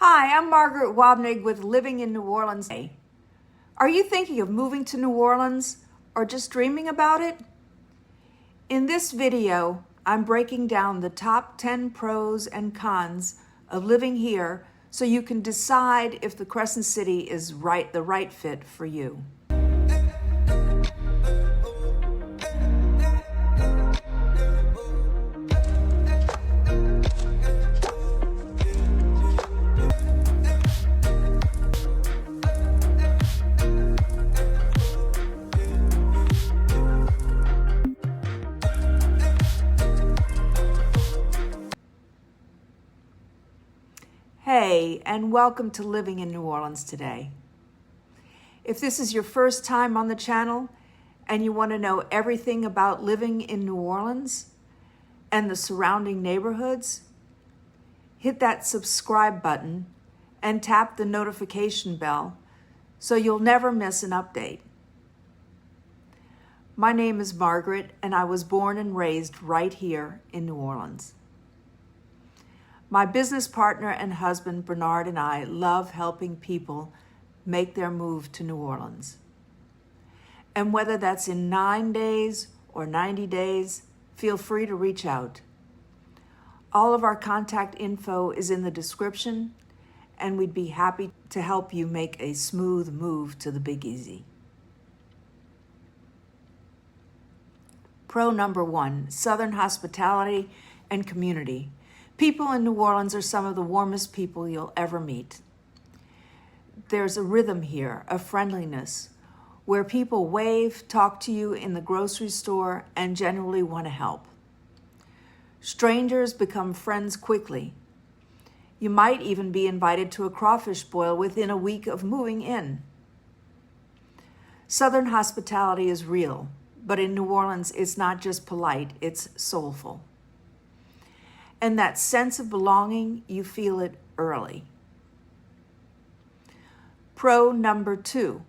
Hi, I'm Margaret Wabnig with Living in New Orleans. Are you thinking of moving to New Orleans or just dreaming about it? In this video, I'm breaking down the top 10 pros and cons of living here so you can decide if the Crescent City is the right fit for you. Hey, and welcome to Living in New Orleans today. If this is your first time on the channel and you want to know everything about living in New Orleans and the surrounding neighborhoods, hit that subscribe button and tap the notification bell so you'll never miss an update. My name is Margaret, and I was born and raised right here in New Orleans. My business partner and husband, Bernard, and I love helping people make their move to New Orleans. And whether that's in 9 days or 90 days, feel free to reach out. All of our contact info is in the description, and we'd be happy to help you make a smooth move to the Big Easy. Pro number 1, Southern hospitality and community. People in New Orleans are some of the warmest people you'll ever meet. There's a rhythm here, a friendliness, where people wave, talk to you in the grocery store, and generally want to help. Strangers become friends quickly. You might even be invited to a crawfish boil within a week of moving in. Southern hospitality is real, but in New Orleans, it's not just polite, it's soulful. And that sense of belonging, you feel it early. Pro number 2,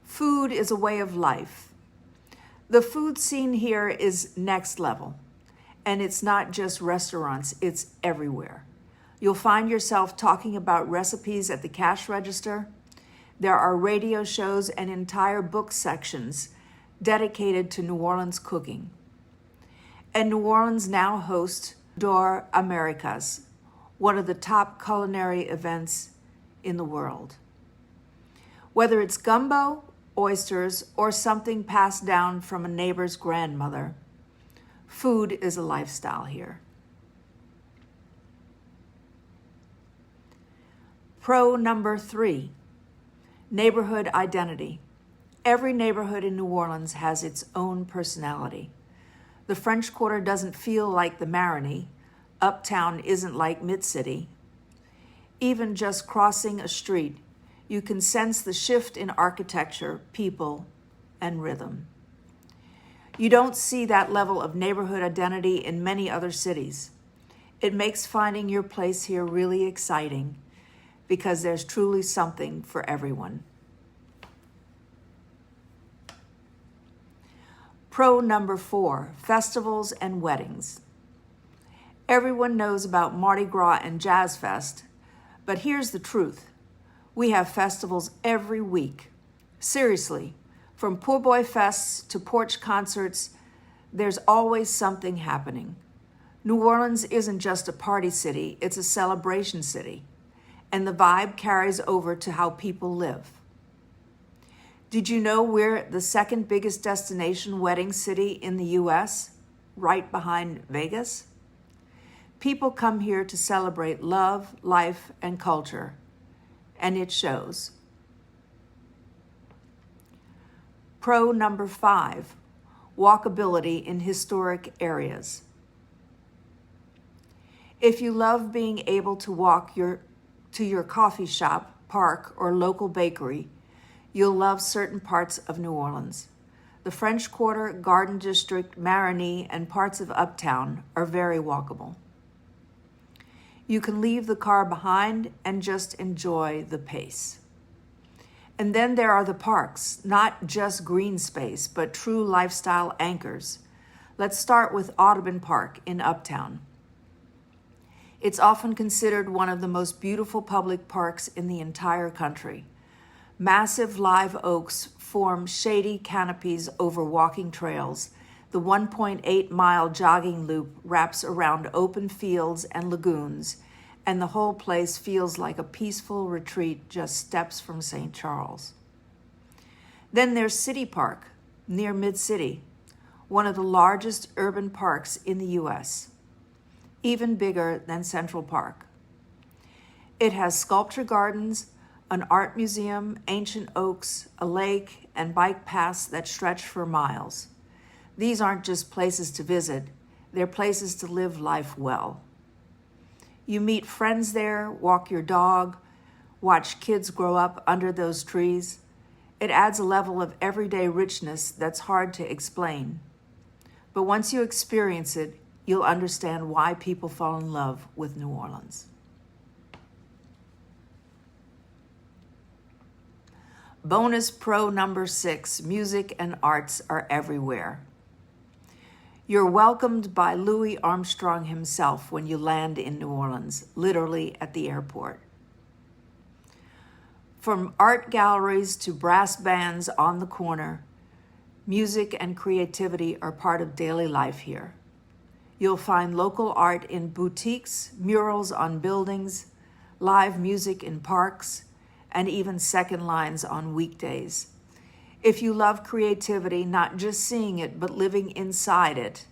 food is a way of life. The food scene here is next level, and it's not just restaurants, it's everywhere. You'll find yourself talking about recipes at the cash register. There are radio shows and entire book sections dedicated to New Orleans cooking. And New Orleans now hosts Door Americas, one of the top culinary events in the world. Whether it's gumbo, oysters, or something passed down from a neighbor's grandmother, food is a lifestyle here. Pro number 3, neighborhood identity. Every neighborhood in New Orleans has its own personality. The French Quarter doesn't feel like the Marigny. Uptown isn't like Mid-City. Even just crossing a street, you can sense the shift in architecture, people, and rhythm. You don't see that level of neighborhood identity in many other cities. It makes finding your place here really exciting because there's truly something for everyone. Pro number 4, festivals and weddings. Everyone knows about Mardi Gras and Jazz Fest, but here's the truth. We have festivals every week. Seriously, from Poor Boy Fests to porch concerts, there's always something happening. New Orleans isn't just a party city, it's a celebration city, and the vibe carries over to how people live. Did you know we're the second biggest destination wedding city in the U.S., right behind Vegas? People come here to celebrate love, life, and culture, and it shows. Pro number 5, walkability in historic areas. If you love being able to walk to your coffee shop, park, or local bakery, you'll love certain parts of New Orleans. The French Quarter, Garden District, Marigny, and parts of Uptown are very walkable. You can leave the car behind and just enjoy the pace. And then there are the parks, not just green space, but true lifestyle anchors. Let's start with Audubon Park in Uptown. It's often considered one of the most beautiful public parks in the entire country. Massive live oaks form shady canopies over walking trails. The 1.8-mile jogging loop wraps around open fields and lagoons, and the whole place feels like a peaceful retreat just steps from St. Charles. Then there's City Park, near Mid-City, one of the largest urban parks in the U.S., even bigger than Central Park. It has sculpture gardens, an art museum, ancient oaks, a lake, and bike paths that stretch for miles. These aren't just places to visit, they're places to live life well. You meet friends there, walk your dog, watch kids grow up under those trees. It adds a level of everyday richness that's hard to explain. But once you experience it, you'll understand why people fall in love with New Orleans. Bonus pro number 6, music and arts are everywhere. You're welcomed by Louis Armstrong himself when you land in New Orleans, literally at the airport. From art galleries to brass bands on the corner, music and creativity are part of daily life here. You'll find local art in boutiques, murals on buildings, live music in parks, and even second lines on weekdays. If you love creativity, not just seeing it, but living inside it,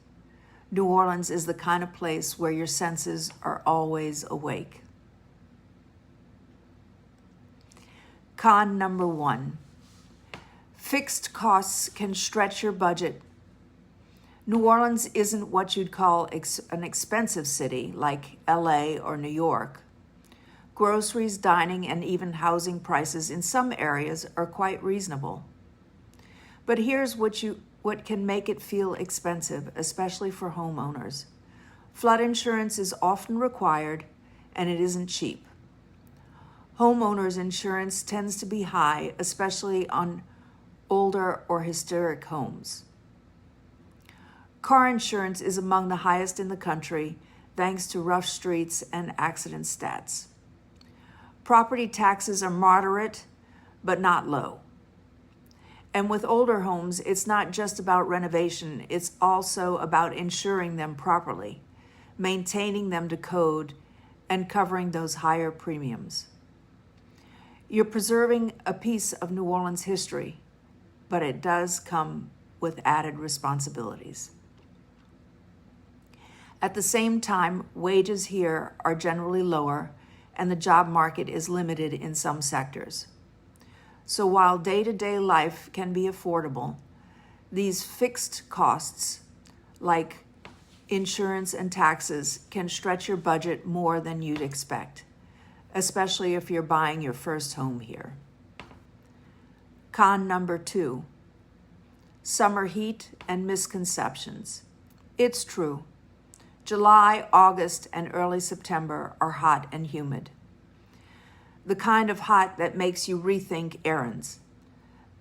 New Orleans is the kind of place where your senses are always awake. Con number 1, fixed costs can stretch your budget. New Orleans isn't what you'd call an expensive city like LA or New York. Groceries, dining, and even housing prices in some areas are quite reasonable. But here's what can make it feel expensive, especially for homeowners. Flood insurance is often required, and it isn't cheap. Homeowners insurance tends to be high, especially on older or historic homes. Car insurance is among the highest in the country, thanks to rough streets and accident stats. Property taxes are moderate, but not low. And with older homes, it's not just about renovation, it's also about insuring them properly, maintaining them to code, and covering those higher premiums. You're preserving a piece of New Orleans history, but it does come with added responsibilities. At the same time, wages here are generally lower, and the job market is limited in some sectors. So while day-to-day life can be affordable, these fixed costs, like insurance and taxes, can stretch your budget more than you'd expect, especially if you're buying your first home here. Con number 2, summer heat and misconceptions. It's true. July, August, and early September are hot and humid. The kind of hot that makes you rethink errands.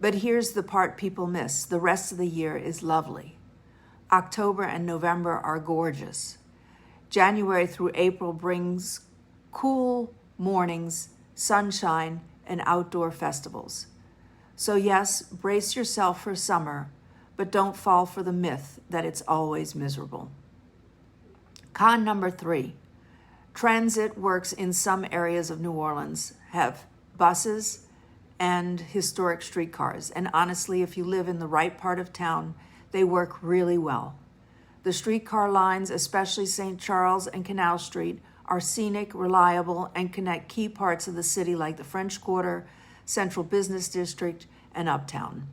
But here's the part people miss. The rest of the year is lovely. October and November are gorgeous. January through April brings cool mornings, sunshine, and outdoor festivals. So yes, brace yourself for summer, but don't fall for the myth that it's always miserable. Con number 3, transit works in some areas of New Orleans, have buses and historic streetcars. And honestly, if you live in the right part of town, they work really well. The streetcar lines, especially St. Charles and Canal Street, are scenic, reliable, and connect key parts of the city like the French Quarter, Central Business District, and Uptown.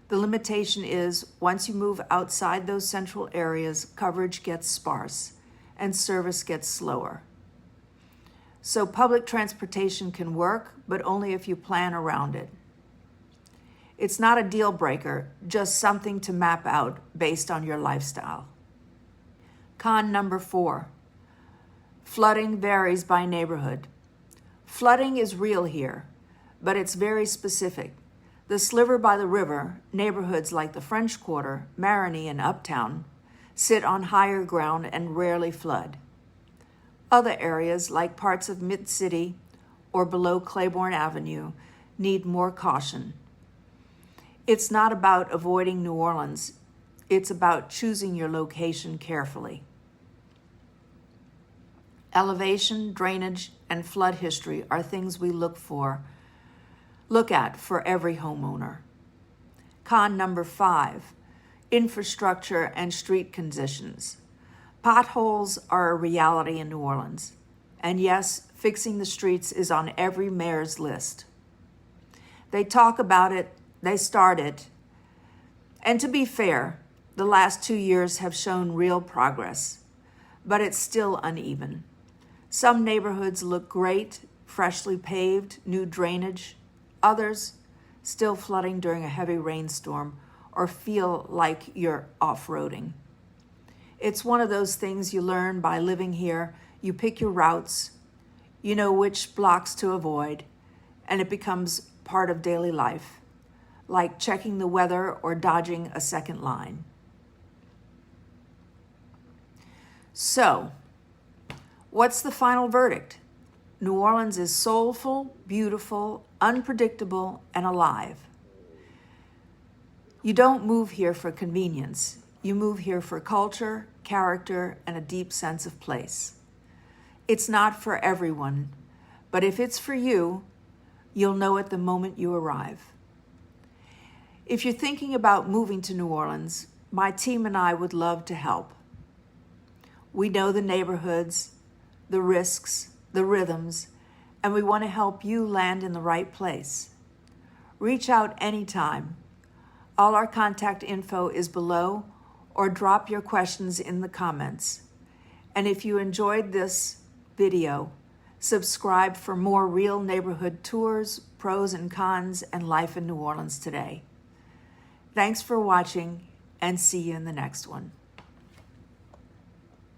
The limitation is, once you move outside those central areas, coverage gets sparse and service gets slower. So public transportation can work, but only if you plan around it. It's not a deal breaker, just something to map out based on your lifestyle. Con number 4, flooding varies by neighborhood. Flooding is real here, but it's very specific. The sliver by the river, neighborhoods like the French Quarter, Marigny, and Uptown, sit on higher ground and rarely flood. Other areas, like parts of Mid-City or below Claiborne Avenue, need more caution. It's not about avoiding New Orleans. It's about choosing your location carefully. Elevation, drainage, and flood history are things we look at for every homeowner. Con number 5, infrastructure and street conditions. Potholes are a reality in New Orleans. And yes, fixing the streets is on every mayor's list. They talk about it, they start it. And to be fair, the last 2 years have shown real progress, but it's still uneven. Some neighborhoods look great, freshly paved, new drainage. Others still flooding during a heavy rainstorm or feel like you're off-roading. It's one of those things you learn by living here. You pick your routes, you know which blocks to avoid, and it becomes part of daily life, like checking the weather or dodging a second line. So, what's the final verdict? New Orleans is soulful, beautiful, unpredictable, and alive. You don't move here for convenience. You move here for culture, character, and a deep sense of place. It's not for everyone, but if it's for you, you'll know it the moment you arrive. If you're thinking about moving to New Orleans, my team and I would love to help. We know the neighborhoods, the risks, the rhythms, and we want to help you land in the right place. Reach out anytime. All our contact info is below, or drop your questions in the comments. And if you enjoyed this video, subscribe for more real neighborhood tours, pros and cons, and life in New Orleans today. Thanks for watching, and see you in the next one.